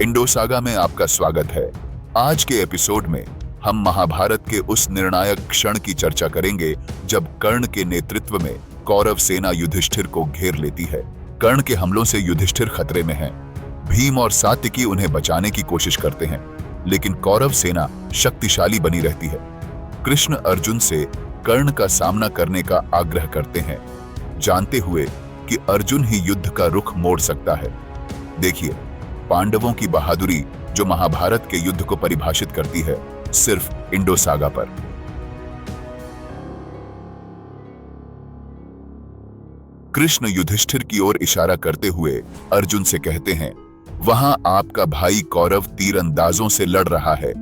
Indo saga में आपका स्वागत है। आज के एपिसोड में हम महाभारत के उस निर्णायक क्षण की चर्चा करेंगे जब कर्ण के नेतृत्व में कौरव सेना युधिष्ठिर को घेर लेती है। कर्ण के हमलों से युधिष्ठिर खतरे में है। भीम और सात्यकी उन्हें बचाने की कोशिश करते हैं, लेकिन कौरव सेना शक्तिशाली बनी रहती है। कृष्ण अर्जुन से कर्ण का सामना करने का आग्रह करते हैं, जानते हुए कि अर्जुन ही युद्ध का रुख मोड़ सकता है। देखिए, पांडवों की बहादुरी जो महाभारत के युद्ध को परिभाषित करती है, सिर्फ इंडो सागा पर। कृष्ण युधिष्ठिर की ओर इशारा करते हुए अर्जुन से कहते हैं, वहां आपका भाई कौरव तीरंदाजों से लड़ रहा है,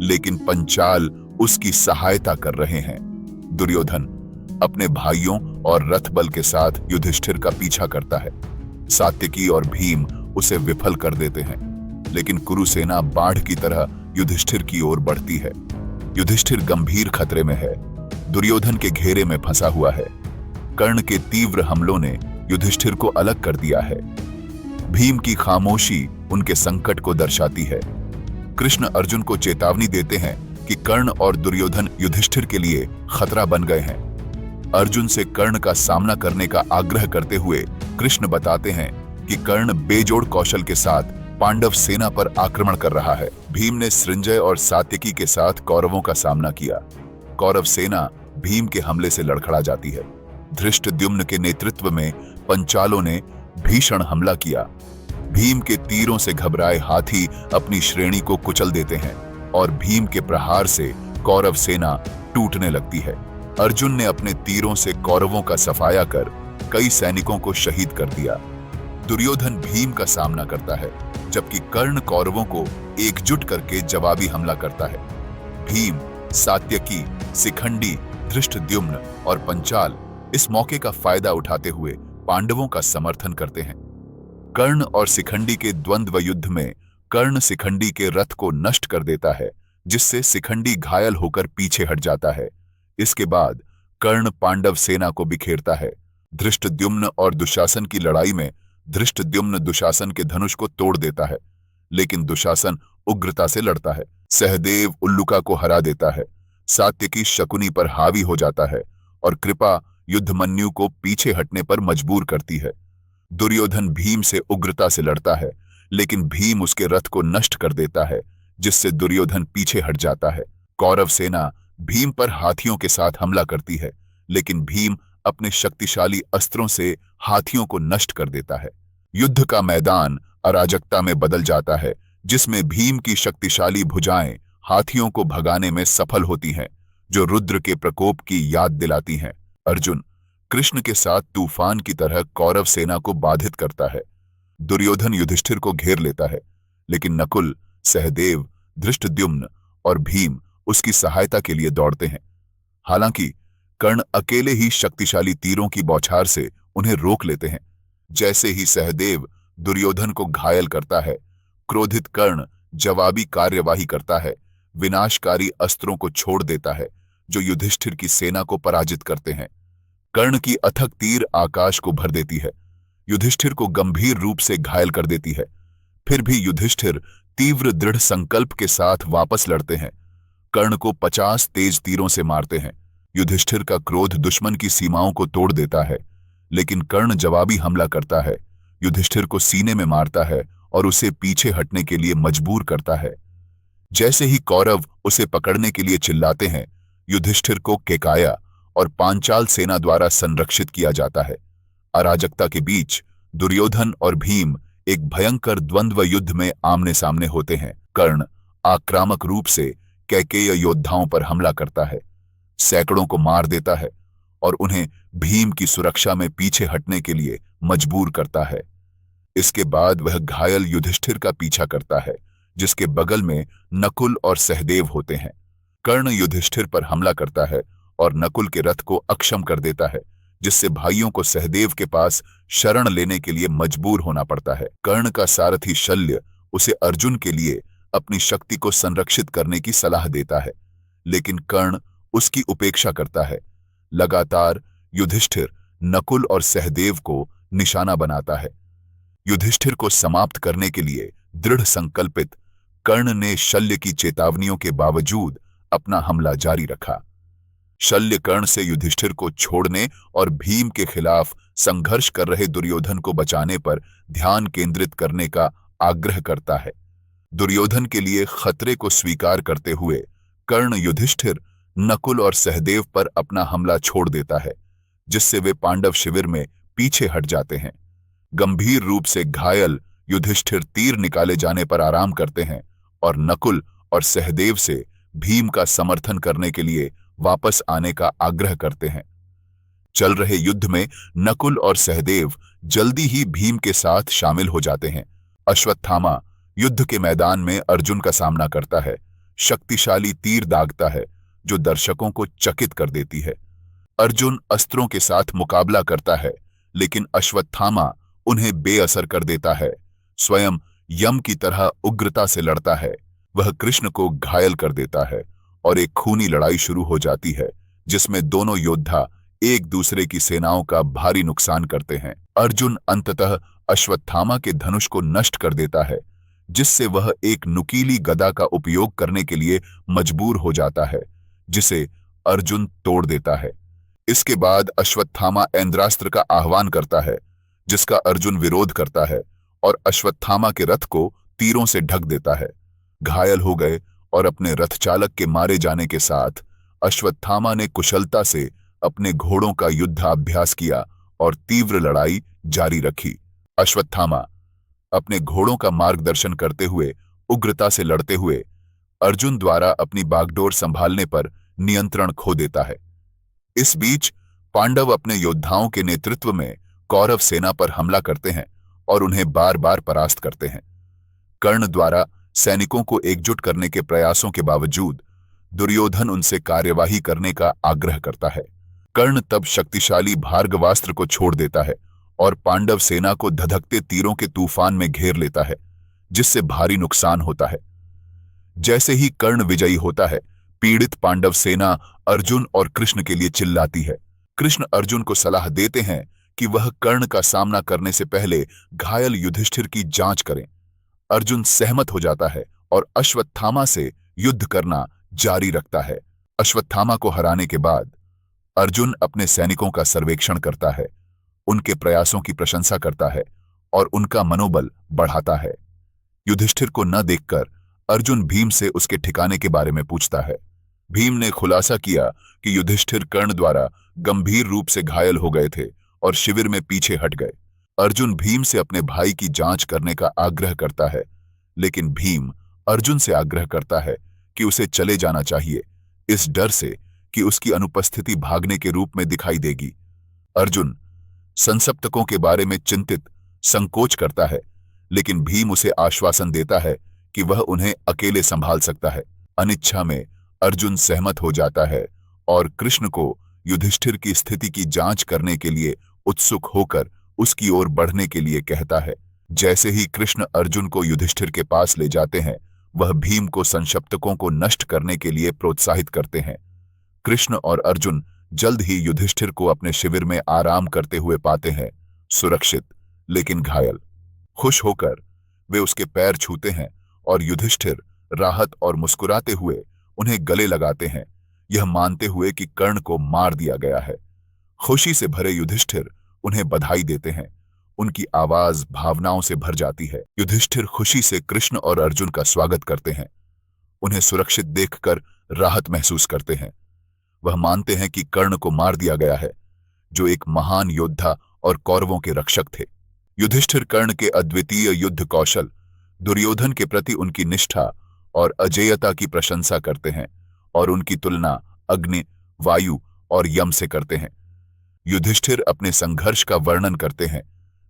लेकिन पंचाल उसकी सहायता कर रहे हैं। दुर्योधन अपने भाइयों और रथ बल के साथ युधिष्ठिर का पीछा करता है। सात्यकी और भीम उसे विफल कर देते हैं, लेकिन कुरु सेना बाढ़ की तरह युधिष्ठिर की ओर बढ़ती है। युधिष्ठिर गंभीर खतरे में है, दुर्योधन के घेरे में फंसा हुआ है। कर्ण के तीव्र हमलों ने युधिष्ठिर को अलग कर दिया है। भीम की खामोशी उनके संकट को दर्शाती है। कृष्ण अर्जुन को चेतावनी देते हैं कि कर्ण और दुर्योधन युधिष्ठिर के लिए खतरा बन गए हैं। अर्जुन से कर्ण का सामना करने का आग्रह करते हुए कृष्ण बताते हैं कि कर्ण बेजोड़ कौशल के साथ पांडव सेना पर आक्रमण कर रहा है। भीम ने सृंजय और सात्यकी के साथ कौरवों का सामना किया। कौरव सेना भीम के हमले से लड़खड़ा जाती है। धृष्टद्युम्न के नेतृत्व में पंचालों ने भीषण हमला किया। भीम के तीरों से घबराए हाथी अपनी श्रेणी को कुचल देते हैं और भीम के प्रहार से कौरव सेना टूटने लगती है। अर्जुन ने अपने तीरों से कौरवों का सफाया कर कई सैनिकों को शहीद कर दिया। दुर्योधन भीम का सामना करता है, जबकि कर्ण कौरवों को एकजुट करके जवाबी हमला करता है। भीम, सात्यकी, शिखंडी, धृष्टद्युम्न और पंचाल इस मौके का फायदा उठाते हुए पांडवों का समर्थन करते हैं। कर्ण और शिखंडी के द्वंद्व युद्ध में कर्ण शिखंडी के रथ को नष्ट कर देता है, जिससे शिखंडी घायल होकर पीछे हट जाता है। इसके बाद कर्ण पांडव सेना को बिखेरता है। धृष्टद्युम्न और दुशासन की लड़ाई में धृष्टद्युम्न दुशासन के धनुष को तोड़ देता है, लेकिन दुशासन उग्रता से लड़ता है। सहदेव उल्लुका को हरा देता है। सात्यकी शकुनी पर हावी हो जाता है और कृपा युद्धमन्यु को पीछे हटने पर मजबूर करती है। दुर्योधन भीम से उग्रता से लड़ता है, लेकिन भीम उसके रथ को नष्ट कर देता है, जिससे दुर्योधन पीछे हट जाता है। कौरव सेना भीम पर हाथियों के साथ हमला करती है, लेकिन भीम अपने शक्तिशाली अस्त्रों से हाथियों को नष्ट कर देता है। युद्ध का मैदान अराजकता में बदल जाता है, जिसमें भीम की शक्तिशाली भुजाएं हाथियों को भगाने में सफल होती हैं, जो रुद्र के प्रकोप की याद दिलाती हैं। अर्जुन कृष्ण के साथ तूफान की तरह कौरव सेना को बाधित करता है। दुर्योधन युधिष्ठिर को घेर लेता है, लेकिन नकुल, सहदेव, धृष्टद्युम्न और भीम उसकी सहायता के लिए दौड़ते हैं। हालांकि कर्ण अकेले ही शक्तिशाली तीरों की बौछार से उन्हें रोक लेते हैं। जैसे ही सहदेव दुर्योधन को घायल करता है, क्रोधित कर्ण जवाबी कार्यवाही करता है, विनाशकारी अस्त्रों को छोड़ देता है, जो युधिष्ठिर की सेना को पराजित करते हैं। कर्ण की अथक तीर आकाश को भर देती है, युधिष्ठिर को गंभीर रूप से घायल कर देती है। फिर भी युधिष्ठिर तीव्र दृढ़ संकल्प के साथ वापस लड़ते हैं। कर्ण को 50 तेज तीरों से मारते हैं। युधिष्ठिर का क्रोध दुश्मन की सीमाओं को तोड़ देता है, लेकिन कर्ण जवाबी हमला करता है, युधिष्ठिर को सीने में मारता है और उसे पीछे हटने के लिए मजबूर करता है। जैसे ही कौरव उसे पकड़ने के लिए चिल्लाते हैं, युधिष्ठिर को केकाया और पांचाल सेना द्वारा संरक्षित किया जाता है। अराजकता के बीच दुर्योधन और भीम एक भयंकर द्वंद्व युद्ध में आमने सामने होते हैं। कर्ण आक्रामक रूप से कैकेय योद्धाओं पर हमला करता है, सैकड़ों को मार देता है और उन्हें भीम की सुरक्षा में पीछे हटने के लिए मजबूर करता है। इसके बाद वह घायल युधिष्ठिर का पीछा करता है, जिसके बगल में नकुल और सहदेव होते हैं। कर्ण युधिष्ठिर पर हमला करता है और नकुल के रथ को अक्षम कर देता है, जिससे भाइयों को सहदेव के पास शरण लेने के लिए मजबूर होना पड़ता है। कर्ण का सारथी शल्य उसे अर्जुन के लिए अपनी शक्ति को संरक्षित करने की सलाह देता है, लेकिन कर्ण उसकी उपेक्षा करता है। लगातार युधिष्ठिर नकुल और सहदेव को निशाना बनाता है। युधिष्ठिर को समाप्त करने के लिए दृढ़ संकल्पित कर्ण ने शल्य की चेतावनियों के बावजूद अपना हमला जारी रखा। शल्य कर्ण से युधिष्ठिर को छोड़ने और भीम के खिलाफ संघर्ष कर रहे दुर्योधन को बचाने पर ध्यान केंद्रित करने का आग्रह करता है। दुर्योधन के लिए खतरे को स्वीकार करते हुए कर्ण युधिष्ठिर, नकुल और सहदेव पर अपना हमला छोड़ देता है, जिससे वे पांडव शिविर में पीछे हट जाते हैं। गंभीर रूप से घायल युधिष्ठिर तीर निकाले जाने पर आराम करते हैं और नकुल और सहदेव से भीम का समर्थन करने के लिए वापस आने का आग्रह करते हैं। चल रहे युद्ध में नकुल और सहदेव जल्दी ही भीम के साथ शामिल हो जाते हैं। अश्वत्थामा युद्ध के मैदान में अर्जुन का सामना करता है। शक्तिशाली तीर दागता है जो दर्शकों को चकित कर देती है। अर्जुन अस्त्रों के साथ मुकाबला करता है, लेकिन अश्वत्थामा उन्हें बेअसर कर देता है। स्वयं यम की तरह उग्रता से लड़ता है। वह कृष्ण को घायल कर देता है और एक खूनी लड़ाई शुरू हो जाती है, जिसमें दोनों योद्धा एक दूसरे की सेनाओं का भारी नुकसान करते हैं। अर्जुन अंततः अश्वत्थामा के धनुष को नष्ट कर देता है, जिससे वह एक नुकीली गदा का उपयोग करने के लिए मजबूर हो जाता है, जिसे अर्जुन तोड़ देता है। इसके बाद अश्वत्थामा ऐन्द्रास्त्र का आह्वान करता है, जिसका अर्जुन विरोध करता है और अश्वत्थामा के रथ को तीरों से ढक देता है। घायल हो गए और अपने रथ चालक के मारे जाने के साथ अश्वत्थामा ने कुशलता से अपने घोड़ों का युद्धाभ्यास किया और तीव्र लड़ाई जारी रखी। अश्वत्थामा अपने घोड़ों का मार्गदर्शन करते हुए उग्रता से लड़ते हुए अर्जुन द्वारा अपनी बागडोर संभालने पर नियंत्रण खो देता है। इस बीच पांडव अपने योद्धाओं के नेतृत्व में कौरव सेना पर हमला करते हैं और उन्हें बार बार परास्त करते हैं। कर्ण द्वारा सैनिकों को एकजुट करने के प्रयासों के बावजूद दुर्योधन उनसे कार्यवाही करने का आग्रह करता है। कर्ण तब शक्तिशाली भार्गवास्त्र को छोड़ देता है और पांडव सेना को धधकते तीरों के तूफान में घेर लेता है, जिससे भारी नुकसान होता है। जैसे ही कर्ण विजयी होता है, पीड़ित पांडव सेना अर्जुन और कृष्ण के लिए चिल्लाती है। कृष्ण अर्जुन को सलाह देते हैं कि वह कर्ण का सामना करने से पहले घायल युधिष्ठिर की जांच करें। अर्जुन सहमत हो जाता है और अश्वत्थामा से युद्ध करना जारी रखता है। अश्वत्थामा को हराने के बाद अर्जुन अपने सैनिकों का सर्वेक्षण करता है, उनके प्रयासों की प्रशंसा करता है और उनका मनोबल बढ़ाता है। युधिष्ठिर को न देखकर अर्जुन भीम से उसके ठिकाने के बारे में पूछता है। भीम ने खुलासा किया कि युधिष्ठिर कर्ण द्वारा गंभीर रूप से घायल हो गए थे और शिविर में पीछे हट गए। अर्जुन भीम से अपने भाई की जांच करने का आग्रह करता है, लेकिन भीम अर्जुन से आग्रह करता है कि उसे चले जाना चाहिए, इस डर से कि उसकी अनुपस्थिति भागने के रूप में दिखाई देगी। अर्जुन संसप्तकों के बारे में चिंतित संकोच करता है, लेकिन भीम उसे आश्वासन देता है कि वह उन्हें अकेले संभाल सकता है। अनिच्छा में अर्जुन सहमत हो जाता है और कृष्ण को युधिष्ठिर की स्थिति की जांच करने के लिए उत्सुक होकर उसकी ओर बढ़ने के लिए कहता है। जैसे ही कृष्ण अर्जुन को युधिष्ठिर के पास ले जाते हैं, वह भीम को संशप्तकों को नष्ट करने के लिए प्रोत्साहित करते हैं। कृष्ण और अर्जुन जल्द ही युधिष्ठिर को अपने शिविर में आराम करते हुए पाते हैं, सुरक्षित लेकिन घायल। खुश होकर वे उसके पैर छूते हैं और युधिष्ठिर राहत और मुस्कुराते हुए उन्हें गले लगाते हैं, यह मानते हुए कि कर्ण को मार दिया गया है। खुशी से भरे युधिष्ठिर उन्हें बधाई देते हैं। उनकी आवाज भावनाओं से भर जाती है। युधिष्ठिर खुशी से कृष्ण और अर्जुन का स्वागत करते हैं। उन्हें सुरक्षित देखकर राहत महसूस करते हैं। वह मानते हैं कि कर्ण को मार दिया गया है, जो एक महान योद्धा और कौरवों के रक्षक थे। युधिष्ठिर कर्ण के अद्वितीय युद्ध कौशल, दुर्योधन के प्रति उनकी निष्ठा और अजेयता की प्रशंसा करते हैं और उनकी तुलना अग्नि, वायु और यम से करते हैं। युधिष्ठिर अपने संघर्ष का वर्णन करते हैं,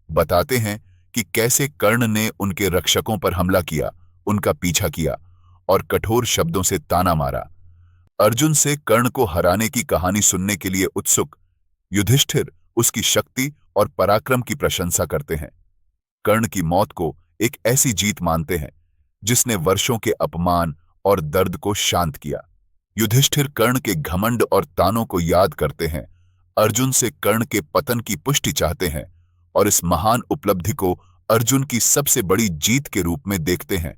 बताते हैं कि कैसे कर्ण ने उनके रक्षकों पर हमला किया, उनका पीछा किया और कठोर शब्दों से ताना मारा। अर्जुन से कर्ण को हराने की कहानी सुनने के लिए उत्सुक युधिष्ठिर उसकी शक्ति और पराक्रम की प्रशंसा करते हैं। कर्ण की मौत को एक ऐसी जीत मानते हैं जिसने वर्षों के अपमान और दर्द को शांत किया। युधिष्ठिर कर्ण के घमंड और तानों को याद करते हैं, अर्जुन से कर्ण के पतन की पुष्टि चाहते हैं और इस महान उपलब्धि को अर्जुन की सबसे बड़ी जीत के रूप में देखते हैं।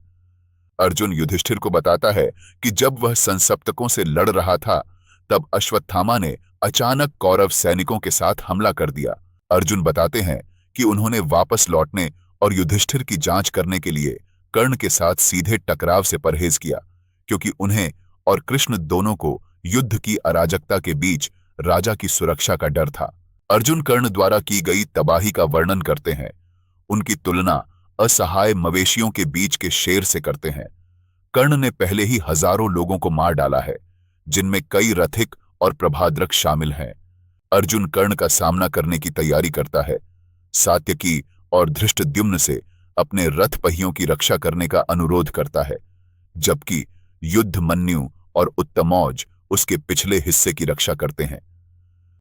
अर्जुन युधिष्ठिर को बताता है कि जब वह संसप्तकों से लड़ रहा था, तब अश्वत्थामा ने अचानक कौरव सैनिकों के साथ हमला कर दिया। अर्जुन बताते हैं कि उन्होंने वापस लौटने और युधिष्ठिर की जांच करने के लिए कर्ण के साथ सीधे टकराव से परहेज किया, क्योंकि उन्हें और कृष्ण दोनों को युद्ध की अराजकता के बीच राजा की सुरक्षा का डर था। अर्जुन कर्ण द्वारा की गई तबाही का वर्णन करते हैं। उनकी तुलना असहाय मवेशियों के बीच के शेर से करते हैं। कर्ण ने पहले ही हजारों लोगों को मार डाला है, जिनमें कई रथिक और प्रभाद्रक शामिल हैं। अर्जुन कर्ण का सामना करने की तैयारी करता है। सात्यकी और धृष्टद्युम्न से अपने रथ पहियों की रक्षा करने का अनुरोध करता है, जबकि युद्धमन्यु और उत्तमौज उसके पिछले हिस्से की रक्षा करते हैं।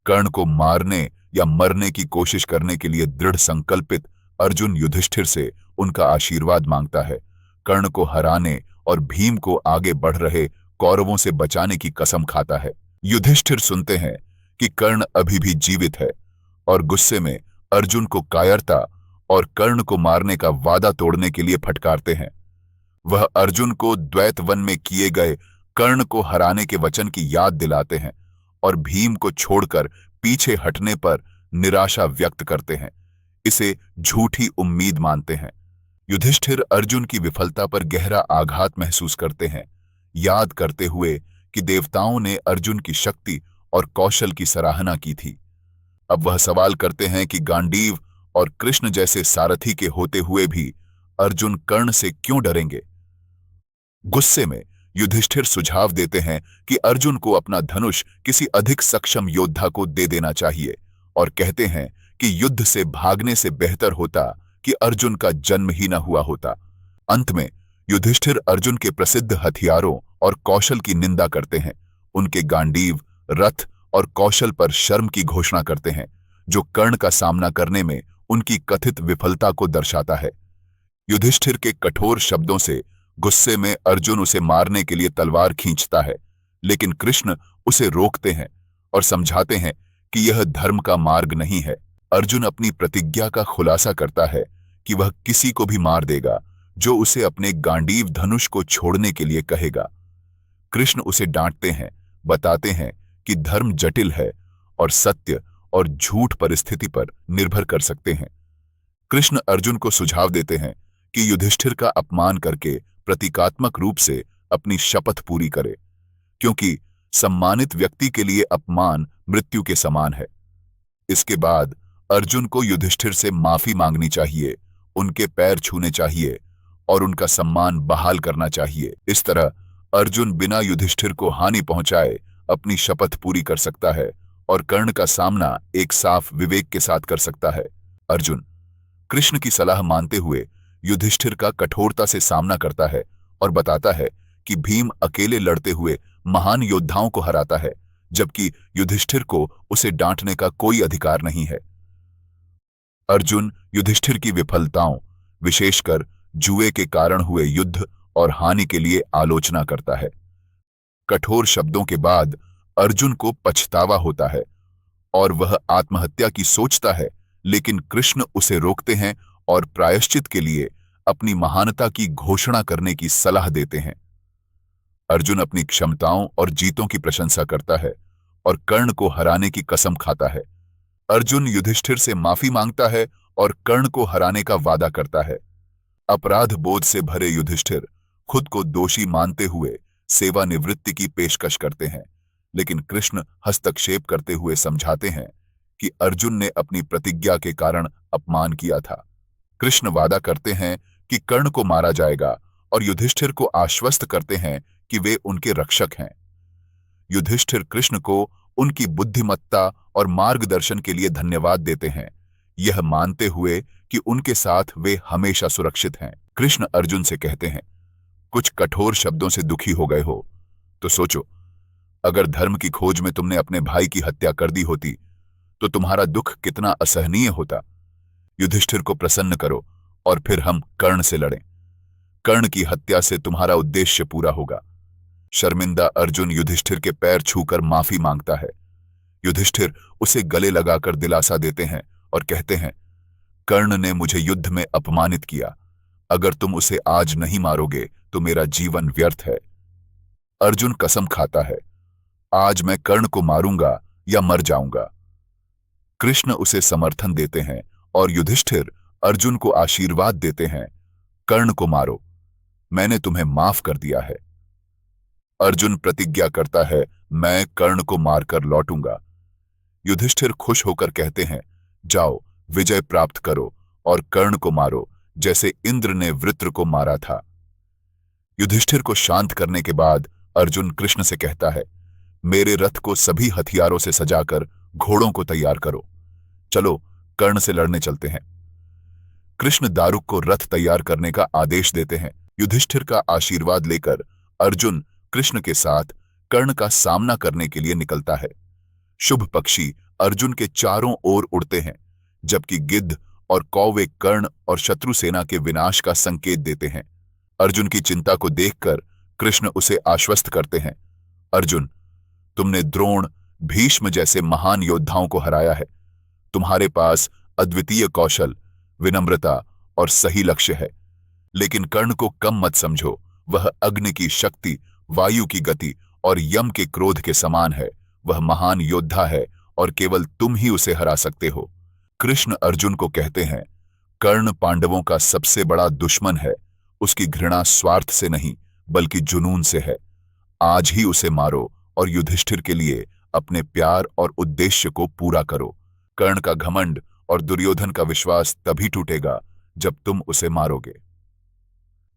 कर्ण को मारने या मरने की कोशिश करने के लिए दृढ़ संकल्पित अर्जुन युधिष्ठिर से उनका आशीर्वाद मांगता है। कर्ण को हराने और भीम को आगे बढ़ रहे कौरवों से बचाने की कसम खाता है। युधिष्ठिर सुनते हैं कि कर्ण अभी भी जीवित है और गुस्से में अर्जुन को कायरता और कर्ण को मारने का वादा तोड़ने के लिए फटकारते हैं। वह अर्जुन को द्वैत वन में किए गए कर्ण को हराने के वचन की याद दिलाते हैं और भीम को छोड़कर पीछे हटने पर निराशा व्यक्त करते हैं। इसे झूठी उम्मीद मानते हैं। युधिष्ठिर अर्जुन की विफलता पर गहरा आघात महसूस करते हैं, याद करते हुए कि देवताओं ने अर्जुन की शक्ति और कौशल की सराहना की थी। अब वह सवाल करते हैं कि गांडीव और कृष्ण जैसे सारथी के होते हुए भी अर्जुन कर्ण से क्यों डरेंगे। गुस्से में युधिष्ठिर सुझाव देते हैं कि अर्जुन को अपना धनुष किसी अधिक सक्षम योद्धा को दे देना चाहिए और कहते हैं कि युद्ध से भागने से बेहतर होता कि अर्जुन का जन्म ही न हुआ होता। अंत में युधिष्ठिर अर्जुन के प्रसिद्ध हथियारों और कौशल की निंदा करते हैं। उनके गांडीव, रथ और कौशल पर शर्म की घोषणा करते हैं, जो कर्ण का सामना करने में उनकी कथित विफलता को दर्शाता है। युधिष्ठिर के कठोर शब्दों से गुस्से में अर्जुन उसे मारने के लिए तलवार खींचता है, लेकिन कृष्ण उसे रोकते हैं और समझाते हैं कि यह धर्म का मार्ग नहीं है। अर्जुन अपनी प्रतिज्ञा का खुलासा करता है कि वह किसी को भी मार देगा जो उसे अपने गांडीव धनुष को छोड़ने के लिए कहेगा। कृष्ण उसे डांटते हैं, बताते हैं कि धर्म जटिल है और सत्य और झूठ परिस्थिति पर निर्भर कर सकते हैं। कृष्ण अर्जुन को सुझाव देते हैं कि युधिष्ठिर का अपमान करके प्रतीकात्मक रूप से अपनी शपथ पूरी करे, क्योंकि सम्मानित व्यक्ति के लिए अपमान मृत्यु के समान है। इसके बाद अर्जुन को युधिष्ठिर से माफी मांगनी चाहिए, उनके पैर छूने चाहिए और उनका सम्मान बहाल करना चाहिए। इस तरह अर्जुन बिना युधिष्ठिर को हानि पहुंचाए अपनी शपथ पूरी कर सकता है और कर्ण का सामना एक साफ विवेक के साथ कर सकता है। अर्जुन कृष्ण की सलाह मानते हुए युधिष्ठिर का कठोरता से सामना करता है और बताता है कि भीम अकेले लड़ते हुए महान योद्धाओं को हराता है, जबकि युधिष्ठिर को उसे डांटने का कोई अधिकार नहीं है। अर्जुन युधिष्ठिर की विफलताओं, विशेषकर जुए के कारण हुए युद्ध और हानि के लिए आलोचना करता है। कठोर शब्दों के बाद अर्जुन को पछतावा होता है और वह आत्महत्या की सोचता है, लेकिन कृष्ण उसे रोकते हैं और प्रायश्चित के लिए अपनी महानता की घोषणा करने की सलाह देते हैं। अर्जुन अपनी क्षमताओं और जीतों की प्रशंसा करता है और कर्ण को हराने की कसम खाता है। अर्जुन युधिष्ठिर से माफी मांगता है और कर्ण को हराने का वादा करता है। अपराध बोध से भरे युधिष्ठिर खुद को दोषी मानते हुए सेवानिवृत्ति की पेशकश करते हैं, लेकिन कृष्ण हस्तक्षेप करते हुए समझाते हैं कि अर्जुन ने अपनी प्रतिज्ञा के कारण अपमान किया था। कृष्ण वादा करते हैं कि कर्ण को मारा जाएगा और युधिष्ठिर को आश्वस्त करते हैं कि वे उनके रक्षक हैं। युधिष्ठिर कृष्ण को उनकी बुद्धिमत्ता और मार्गदर्शन के लिए धन्यवाद देते हैं, यह मानते हुए कि उनके साथ वे हमेशा सुरक्षित हैं। कृष्ण अर्जुन से कहते हैं, कुछ कठोर शब्दों से दुखी हो गए हो तो सोचो, अगर धर्म की खोज में तुमने अपने भाई की हत्या कर दी होती तो तुम्हारा दुख कितना असहनीय होता। युधिष्ठिर को प्रसन्न करो और फिर हम कर्ण से लड़ें। कर्ण की हत्या से तुम्हारा उद्देश्य पूरा होगा। शर्मिंदा अर्जुन युधिष्ठिर के पैर छूकर माफी मांगता है। युधिष्ठिर उसे गले लगाकर दिलासा देते हैं और कहते हैं, कर्ण ने मुझे युद्ध में अपमानित किया। अगर तुम उसे आज नहीं मारोगे तो मेरा जीवन व्यर्थ है। अर्जुन कसम खाता है, आज मैं कर्ण को मारूंगा या मर जाऊंगा। कृष्ण उसे समर्थन देते हैं और युधिष्ठिर अर्जुन को आशीर्वाद देते हैं, कर्ण को मारो, मैंने तुम्हें माफ कर दिया है। अर्जुन प्रतिज्ञा करता है, मैं कर्ण को मारकर लौटूंगा। युधिष्ठिर खुश होकर कहते हैं, जाओ विजय प्राप्त करो और कर्ण को मारो जैसे इंद्र ने वृत्र को मारा था। युधिष्ठिर को शांत करने के बाद अर्जुन कृष्ण से कहता है, मेरे रथ को सभी हथियारों से सजाकर घोड़ों को तैयार करो, चलो कर्ण से लड़ने चलते हैं। कृष्ण दारुक को रथ तैयार करने का आदेश देते हैं। युधिष्ठिर का आशीर्वाद लेकर अर्जुन कृष्ण के साथ कर्ण का सामना करने के लिए निकलता है। शुभ पक्षी अर्जुन के चारों ओर उड़ते हैं, जबकि गिद्ध और कौवे कर्ण और शत्रु सेना के विनाश का संकेत देते हैं। अर्जुन की चिंता को देखकर कृष्ण उसे आश्वस्त करते हैं, अर्जुन, तुमने द्रोण, भीष्म जैसे महान योद्धाओं को हराया है। तुम्हारे पास अद्वितीय कौशल, विनम्रता और सही लक्ष्य है। लेकिन कर्ण को कम मत समझो, वह अग्नि की शक्ति, वायु की गति और यम के क्रोध के समान है। वह महान योद्धा है और केवल तुम ही उसे हरा सकते हो। कृष्ण अर्जुन को कहते हैं, कर्ण पांडवों का सबसे बड़ा दुश्मन है। उसकी घृणा स्वार्थ से नहीं बल्कि जुनून से है। आज ही उसे मारो और युधिष्ठिर के लिए अपने प्यार और उद्देश्य को पूरा करो। कर्ण का घमंड और दुर्योधन का विश्वास तभी टूटेगा जब तुम उसे मारोगे।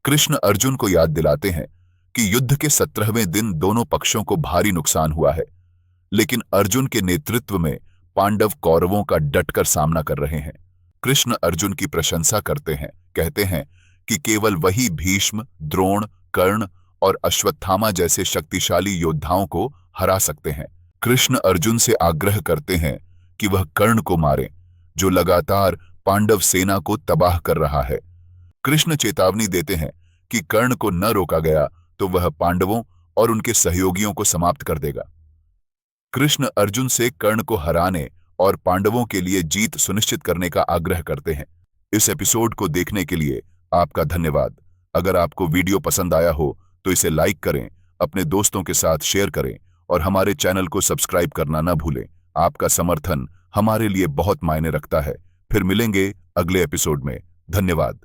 कृष्ण अर्जुन को याद दिलाते हैं कि युद्ध के 17वें दिन दोनों पक्षों को भारी नुकसान हुआ है, लेकिन अर्जुन के नेतृत्व में पांडव कौरवों का डटकर सामना कर रहे हैं। कृष्ण अर्जुन की प्रशंसा करते हैं, कहते हैं कि केवल वही भीष्म, द्रोण, कर्ण और अश्वत्थामा जैसे शक्तिशाली योद्धाओं को हरा सकते हैं। कृष्ण अर्जुन से आग्रह करते हैं कि वह कर्ण को मारें, जो लगातार पांडव सेना को तबाह कर रहा है। कृष्ण चेतावनी देते हैं कि कर्ण को न रोका गया तो वह पांडवों और उनके सहयोगियों को समाप्त कर देगा। कृष्ण अर्जुन से कर्ण को हराने और पांडवों के लिए जीत सुनिश्चित करने का आग्रह करते हैं। इस एपिसोड को देखने के लिए आपका धन्यवाद। अगर आपको वीडियो पसंद आया हो तो इसे लाइक करें, अपने दोस्तों के साथ शेयर करें और हमारे चैनल को सब्सक्राइब करना न भूलें। आपका समर्थन हमारे लिए बहुत मायने रखता है। फिर मिलेंगे अगले एपिसोड में। धन्यवाद।